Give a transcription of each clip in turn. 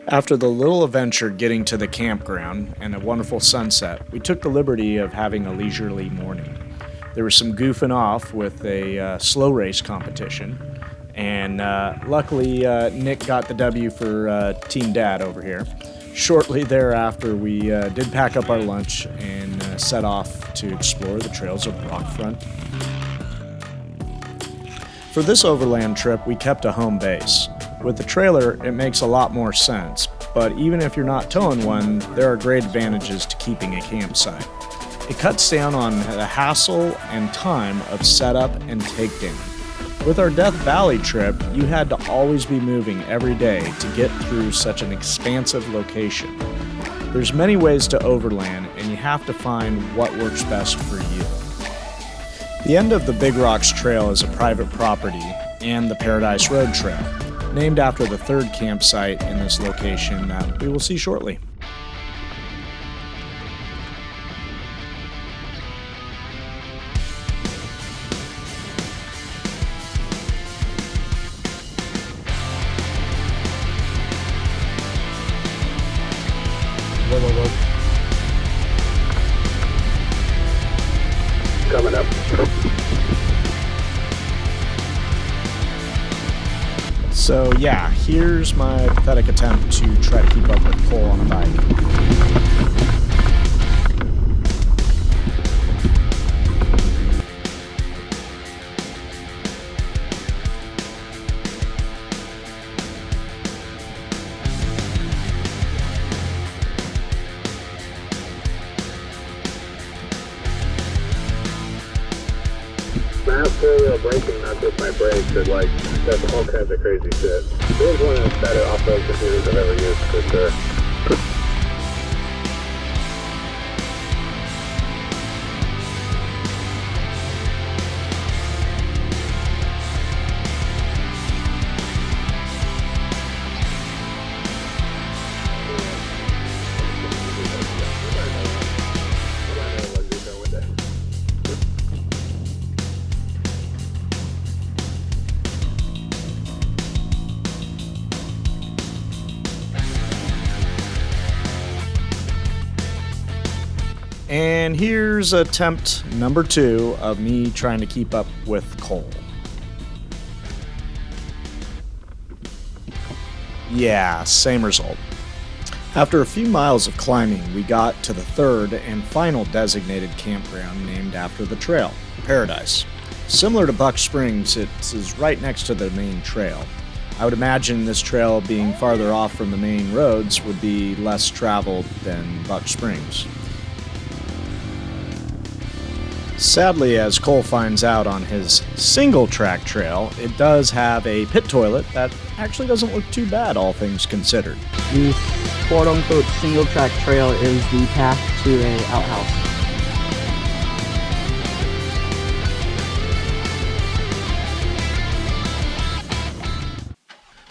After the little adventure getting to the campground and a wonderful sunset, we took the liberty of having a leisurely morning. There was some goofing off with a slow race competition, and luckily Nick got the W for Team Dad over here. Shortly thereafter, we did pack up our lunch and set off to explore the trails of Rock Front. For this overland trip, we kept a home base. With the trailer, it makes a lot more sense, but even if you're not towing one, there are great advantages to keeping a campsite. It cuts down on the hassle and time of setup and takedown. With our Death Valley trip, you had to always be moving every day to get through such an expansive location. There's many ways to overland, and you have to find what works best for you. The end of the Big Rocks Trail is a private property and the Paradise Road Trail, named after the third campsite in this location that we will see shortly. Coming up. So yeah, here's my pathetic attempt to try to keep up with Cole on a bike. I have four-wheel braking, not just my brakes, and that's all kinds of crazy shit. It was one of the better off-road computers I've ever used, for sure. And here's attempt number 2 of me trying to keep up with Cole. Yeah, same result. After a few miles of climbing, we got to the third and final designated campground named after the trail, Paradise. Similar to Buck Springs, it is right next to the main trail. I would imagine this trail being farther off from the main roads would be less traveled than Buck Springs. Sadly, as Cole finds out on his single-track trail, it does have a pit toilet that actually doesn't look too bad, all things considered. The quote-unquote single-track trail is the path to a outhouse.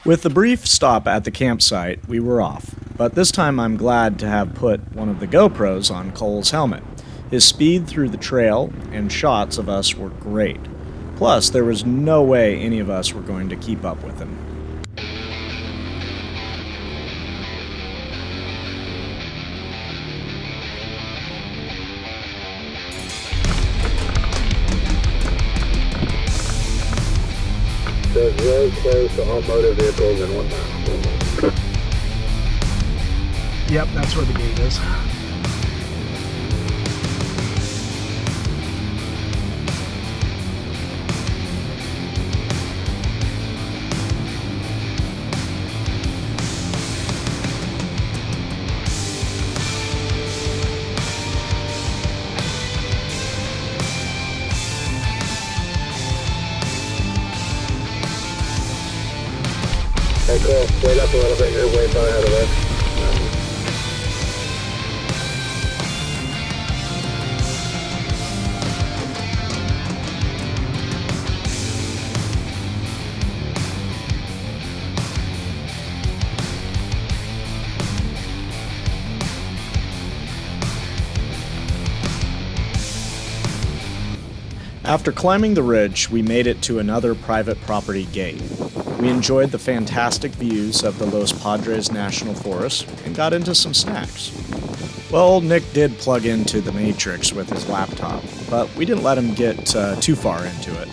With the brief stop at the campsite, we were off, but this time I'm glad to have put one of the GoPros on Cole's helmet. His speed through the trail and shots of us were great. Plus, there was no way any of us were going to keep up with him. So it's really close to all motor vehicles and whatnot. Yep, that's where the gate is. Hey, cool. Wait up a little bit. You're way far ahead of us. After climbing the ridge, we made it to another private property gate. We enjoyed the fantastic views of the Los Padres National Forest and got into some snacks. Well, Nick did plug into the Matrix with his laptop, but we didn't let him get too far into it.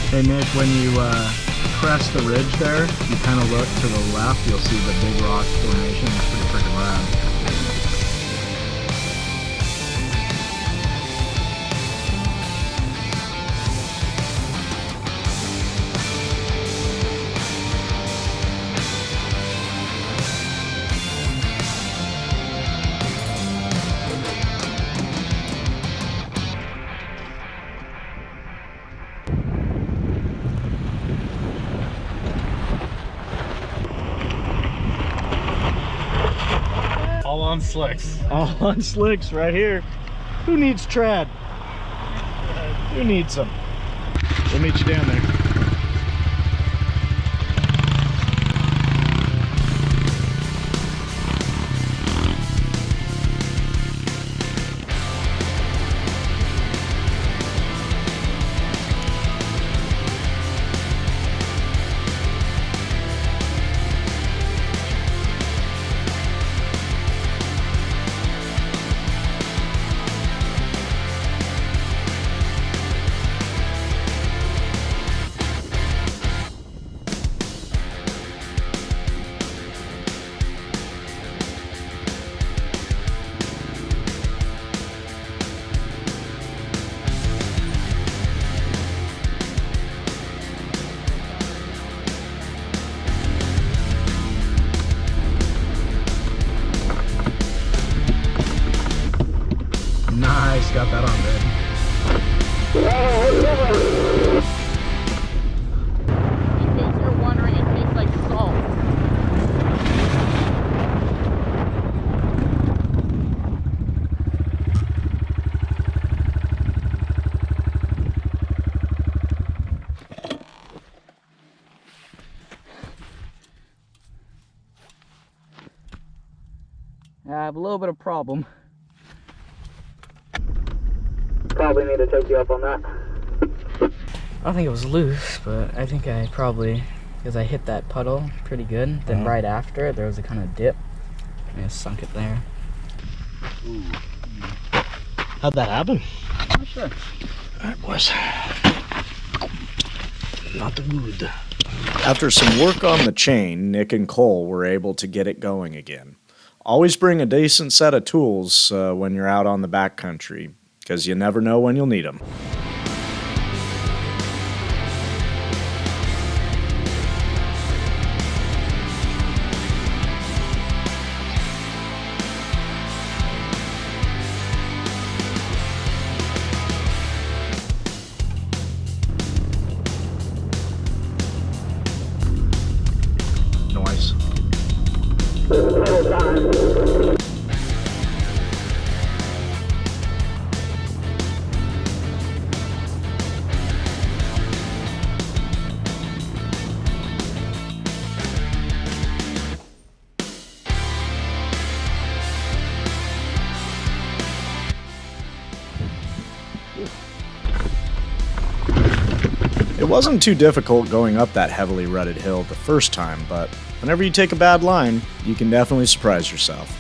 Hey Nick, when you crest the ridge there, you kind of look to the left, you'll see the big rock formation. It's pretty freaking rad. All on slicks. All on slicks right here. Who needs trad? Who needs them? We'll meet you down there. Nice, got that on bed. In case you're wondering, it tastes like salt. I have a little bit of problem. Probably need to take you up on that. I don't think it was loose, but I think I probably, because I hit that puddle pretty good, then right after it, there was a kind of dip, and I sunk it there. Ooh. How'd that happen? I'm not sure. Alright, boys. Not good. After some work on the chain, Nick and Cole were able to get it going again. Always bring a decent set of tools when you're out on the backcountry, because you never know when you'll need them. Nice. It wasn't too difficult going up that heavily rutted hill the first time, but whenever you take a bad line, you can definitely surprise yourself.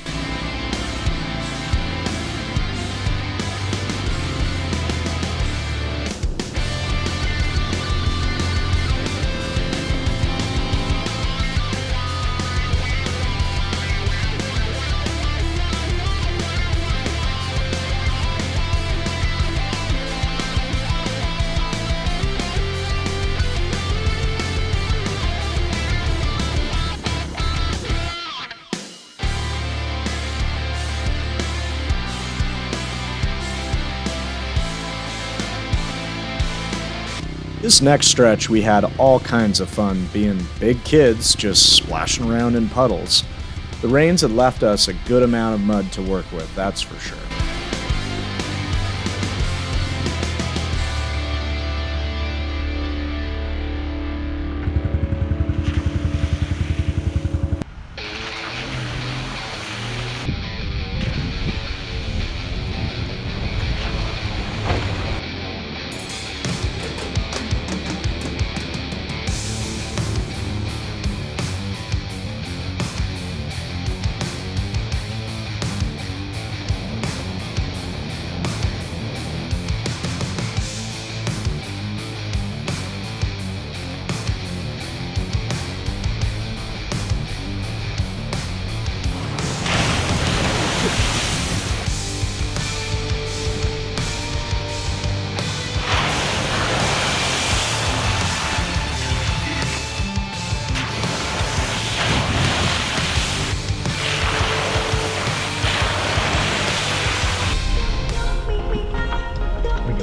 This next stretch we had all kinds of fun being big kids just splashing around in puddles. The rains had left us a good amount of mud to work with, that's for sure.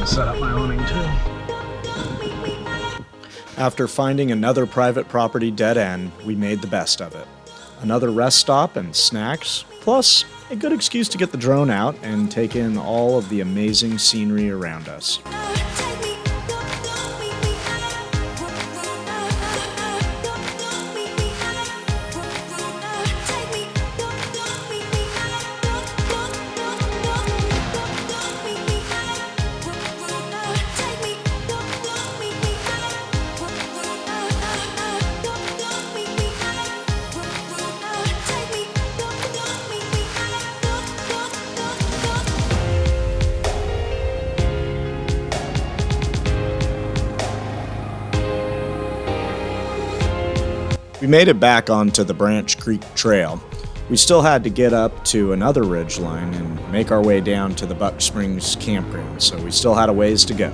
Set up my awning too. After finding another private property dead end, we made the best of it. Another rest stop and snacks, plus a good excuse to get the drone out and take in all of the amazing scenery around us. We made it back onto the Branch Creek Trail. We still had to get up to another ridgeline and make our way down to the Buck Springs campground, so we still had a ways to go.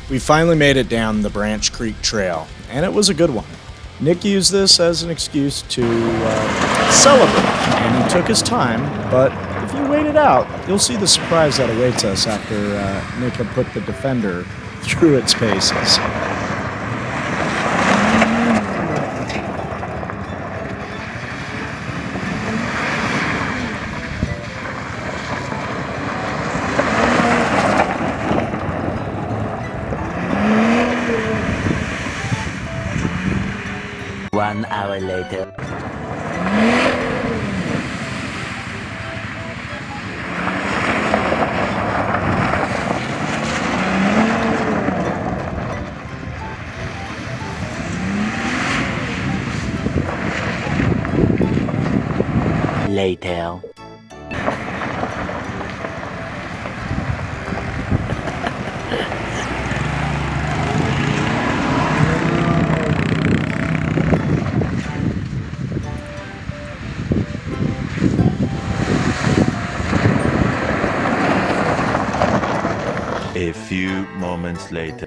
We finally made it down the Branch Creek Trail, and it was a good one. Nick used this as an excuse to celebrate, and he took his time, but if you wait it out, you'll see the surprise that awaits us after Nick had put the Defender through its paces. One hour later. Later. A few moments later.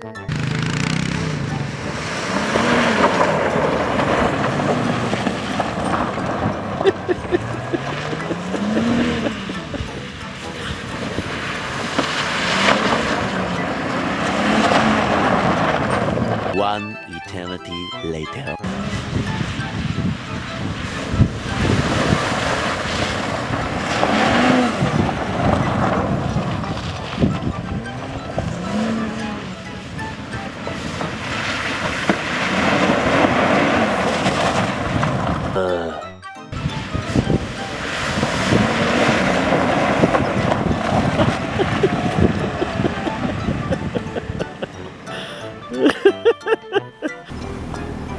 One eternity later.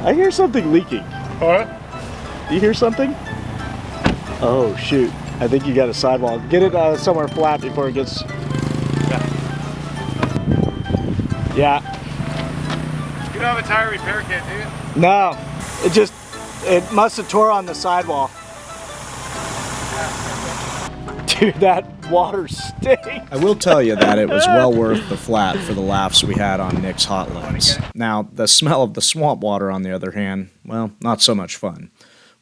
I hear something leaking. What? Do you hear something? Oh shoot, I think you got a sidewall. Get it somewhere flat before it gets... Yeah. You don't have a tire repair kit, do you? No, it must have tore on the sidewall. Dude, that water stinks. I will tell you that it was well worth the flat for the laughs we had on Nick's hot lips. Now, the smell of the swamp water, on the other hand, well, not so much fun.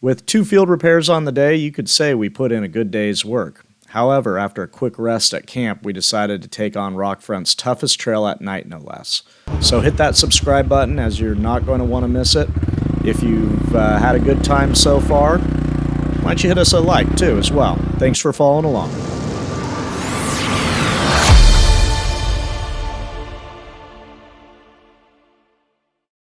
With 2 field repairs on the day, you could say we put in a good day's work. However, after a quick rest at camp, we decided to take on Rock Front's toughest trail at night, no less. So hit that subscribe button, as you're not going to want to miss it. If you've had a good time so far, why don't you hit us a like, too, as well. Thanks for following along.